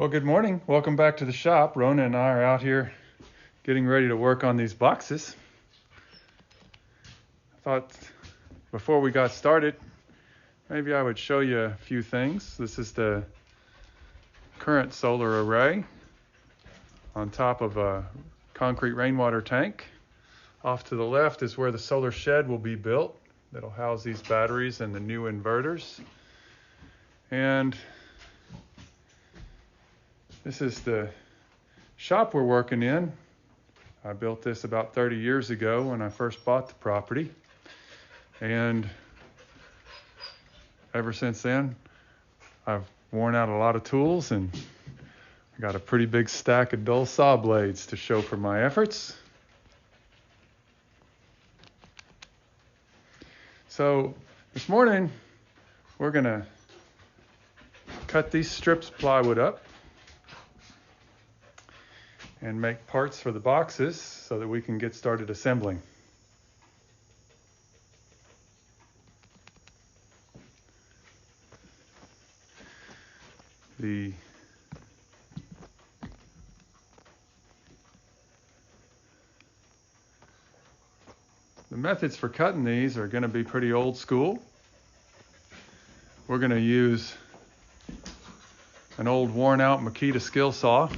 Well, good morning. Welcome back to the shop. Rona and I are out here getting ready to work on these boxes. I thought before we got started, maybe I would show you a few things. This is the current solar array on top of a concrete rainwater tank. Off to the left is where the solar shed will be built. That'll house these batteries and the new inverters. And this is the shop we're working in. I built this about 30 years ago when I first bought the property. And ever since then, I've worn out a lot of tools and I got a pretty big stack of dull saw blades to show for my efforts. So this morning, we're gonna cut these strips of plywood up and make parts for the boxes so that we can get started assembling. The methods for cutting these are going to be pretty old school. We're going to use an old worn out Makita skill saw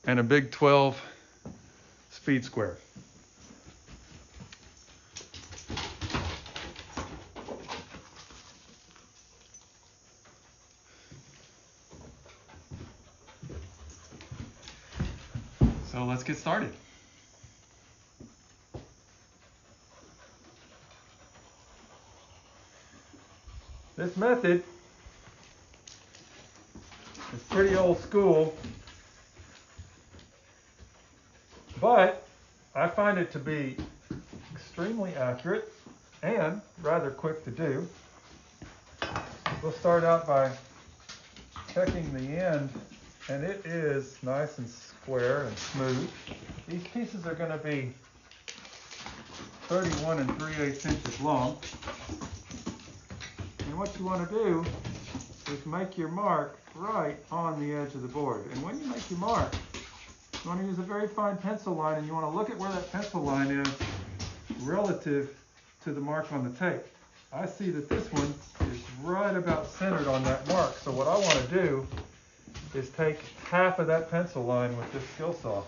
and a big 12 speed square. So let's get started. This method is pretty old school, but I find it to be extremely accurate and rather quick to do. We'll start out by checking the end, and it is nice and square and smooth. These pieces are going to be 31 3/8 inches long. And what you want to do is make your mark right on the edge of the board. And when you make your mark, you want to use a very fine pencil line, and you want to look at where that pencil line is relative to the mark on the tape. I see that this one is right about centered on that mark. So what I want to do is take half of that pencil line with this skill saw.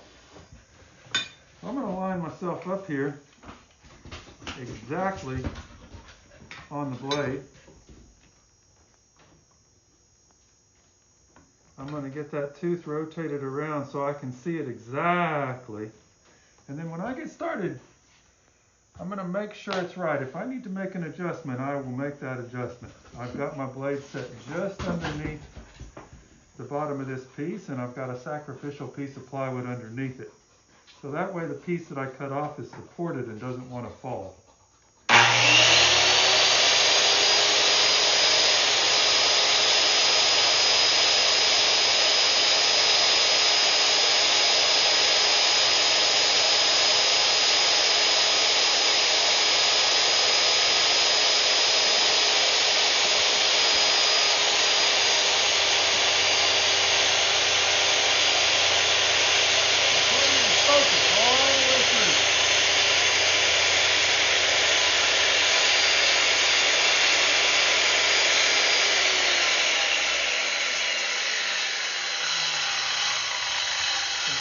So I'm going to line myself up here exactly on the blade. I'm going to get that tooth rotated around so I can see it exactly. And then when I get started, I'm going to make sure it's right. If I need to make an adjustment, I will make that adjustment. I've got my blade set just underneath the bottom of this piece, and I've got a sacrificial piece of plywood underneath it. So that way the piece that I cut off is supported and doesn't want to fall.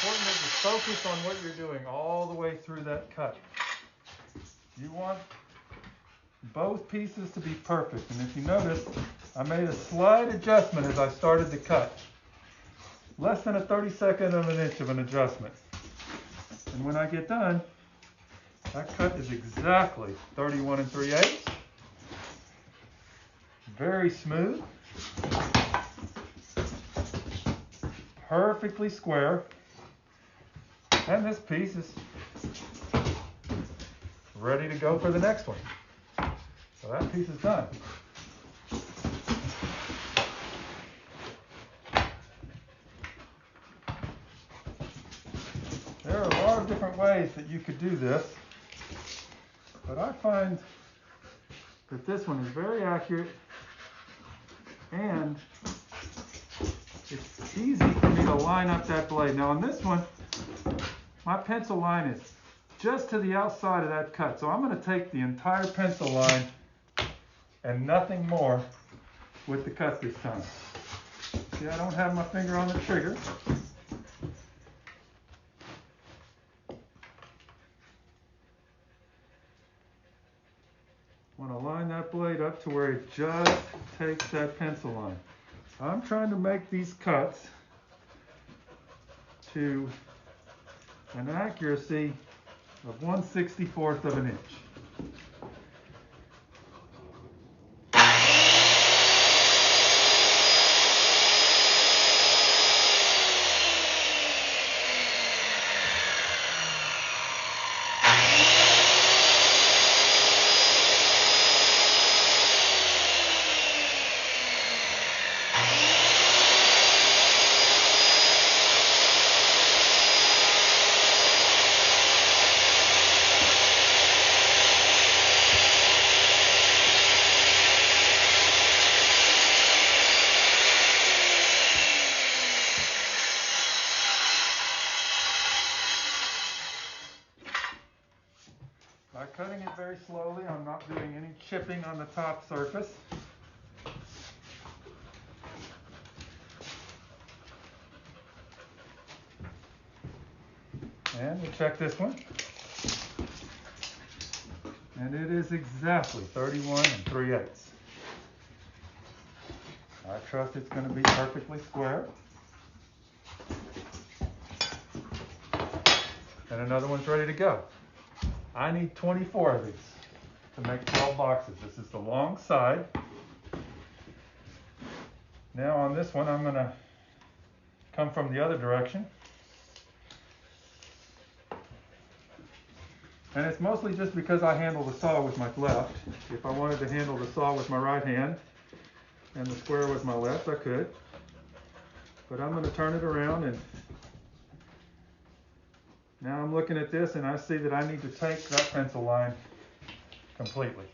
Important that you focus on what you're doing all the way through that cut. You want both pieces to be perfect. And if you notice, I made a slight adjustment as I started the cut. Less than a 32nd of an inch of an adjustment. And when I get done, that cut is exactly 31 3/8. Very smooth. Perfectly square. And this piece is ready to go for the next one. So that piece is done. There are a lot of different ways that you could do this, but I find that this one is very accurate And it's easy for me to line up that blade. Now on this one, my pencil line is just to the outside of that cut. So I'm going to take the entire pencil line and nothing more with the cut this time. See, I don't have my finger on the trigger. I want to line that blade up to where it just takes that pencil line. I'm trying to make these cuts to an accuracy of 1/64 of an inch. By cutting it very slowly, I'm not doing any chipping on the top surface. And we'll check this one. And it is exactly 31 3/8. I trust it's going to be perfectly square. And another one's ready to go. I need 24 of these to make 12 boxes. This is the long side. Now on this one, I'm going to come from the other direction. And it's mostly just because I handle the saw with my left. If I wanted to handle the saw with my right hand and the square with my left, I could. But I'm going to turn it around, and now I'm looking at this and I see that I need to take that pencil line completely.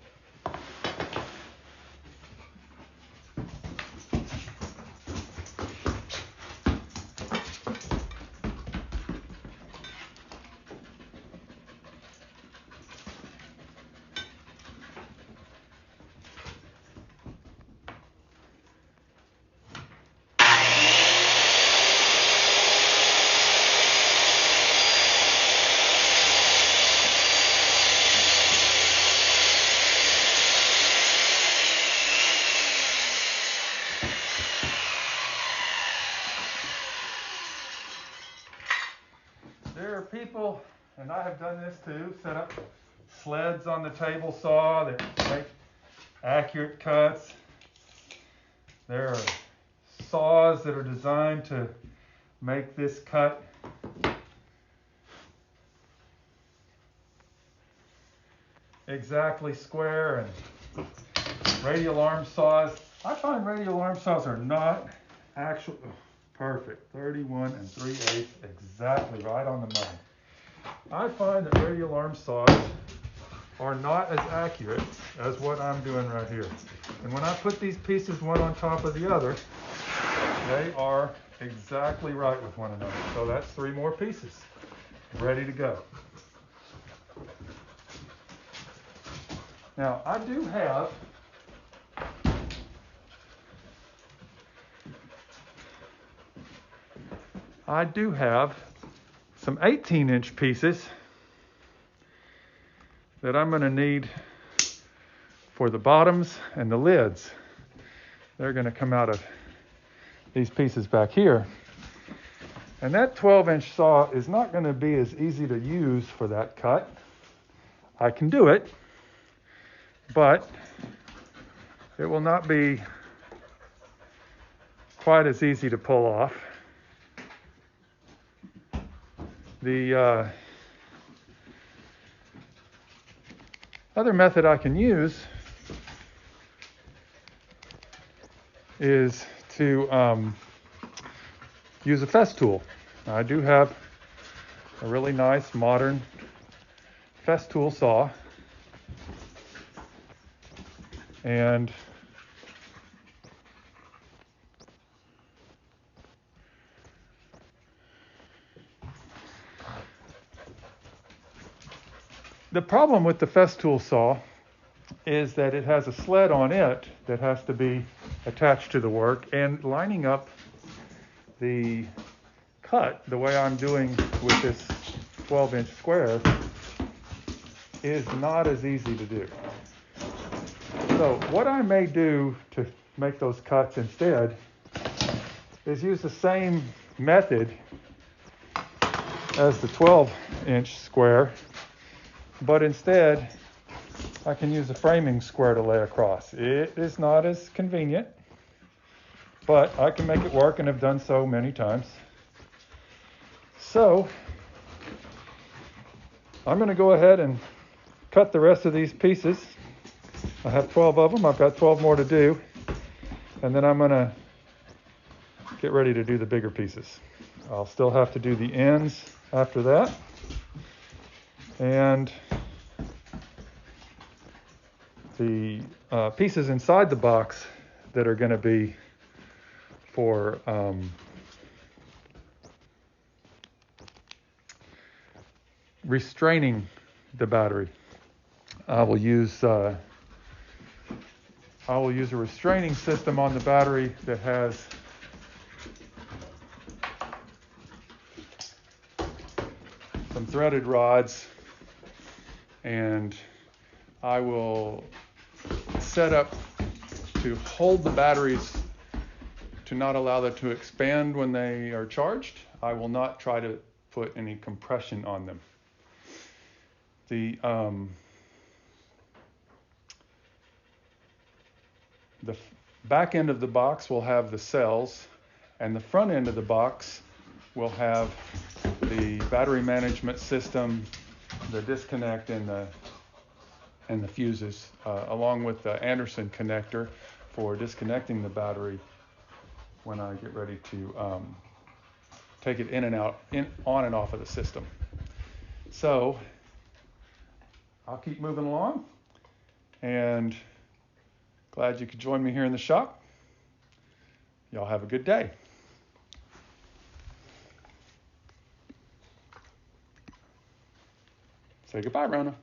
There are people, and I have done this too, set up sleds on the table saw that make accurate cuts. There are saws that are designed to make this cut exactly square, and radial arm saws. I find radial arm saws are not actually perfect. 31 3/8, exactly right on the money. I find that radial arm saws are not as accurate as what I'm doing right here. And when I put these pieces one on top of the other, they are exactly right with one another. So that's 3 more pieces ready to go. Now I do have some 18-inch pieces that I'm going to need for the bottoms and the lids. They're going to come out of these pieces back here. And that 12-inch saw is not going to be as easy to use for that cut. I can do it, but it will not be quite as easy to pull off. The other method I can use is to use a Festool. Now, I do have a really nice modern Festool saw, and The problem with the Festool saw is that it has a sled on it that has to be attached to the work, and lining up the cut the way I'm doing with this 12-inch square is not as easy to do. So what I may do to make those cuts instead is use the same method as the 12-inch square, but instead I can use a framing square to lay across. It is not as convenient, but I can make it work and have done so many times. So I'm going to go ahead and cut the rest of these pieces. I have 12 of them. I've got 12 more to do. And then I'm going to get ready to do the bigger pieces. I'll still have to do the ends after that. And the pieces inside the box that are going to be for restraining the battery. I will use a restraining system on the battery that has some threaded rods, and I will set up to hold the batteries to not allow them to expand when they are charged. I will not try to put any compression on them. The back end of the box will have the cells, and the front end of the box will have the battery management system, the disconnect, and the fuses, along with the Anderson connector for disconnecting the battery when I get ready to take it in and out, on and off of the system. So I'll keep moving along, and glad you could join me here in the shop. Y'all have a good day. Say goodbye, Rona.